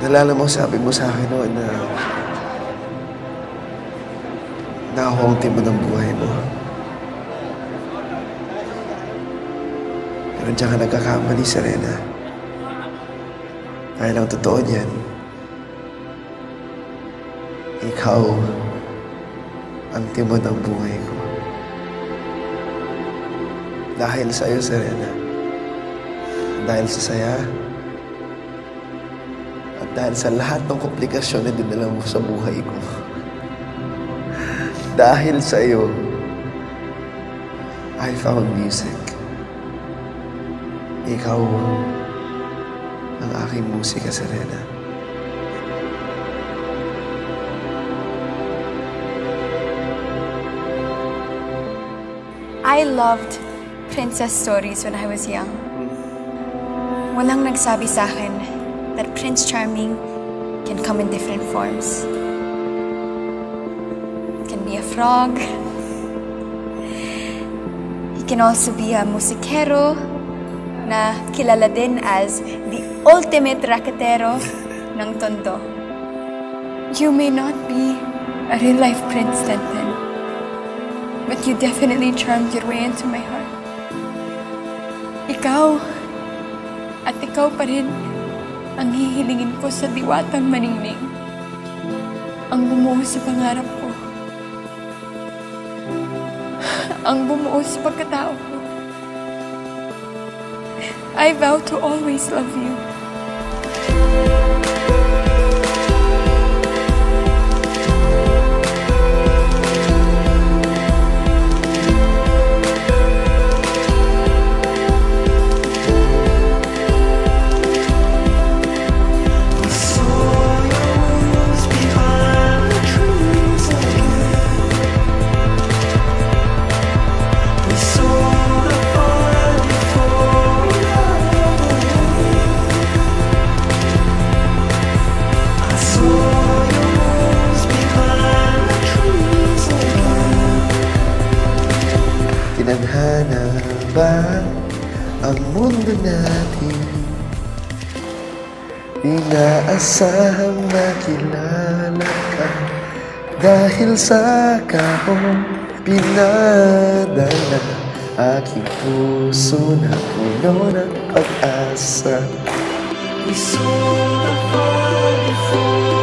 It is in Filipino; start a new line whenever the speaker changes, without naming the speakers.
Nalala mo, sabi mo sa akin noon na ako ang timon ng buhay mo. Pero diyan ka nagkakamali, Serena. Dahil ang totoo niyan, ikaw ang timon ng buhay ko. Dahil sa'yo, Serena. Dahil sa saya. At dahil sa lahat ng komplikasyon na dinala mo sa buhay ko. Dahil sa'yo, I found music. Ikaw ang aking musika, Serena.
I loved princess stories when I was young. Walang nagsabi sa akin that Prince Charming can come in different forms. He can be a frog. He can also be a musikero na kilala din as the ultimate raketero ng Tondo. You may not be a real-life prince, Tintin, but you definitely charmed your way into my heart. Ikaw pa rin ang hihilingin ko sa diwatang maningning. Ang bumuo sa pangarap ko. Ang bumuo sa pagkatao ko. I vow to always love you.
Tinadhana ba ang mundo natin? Inaasahang makilala ka dahil sa kahong pinadala. Aking puso na puno ng pag-asa. We saw the fire before.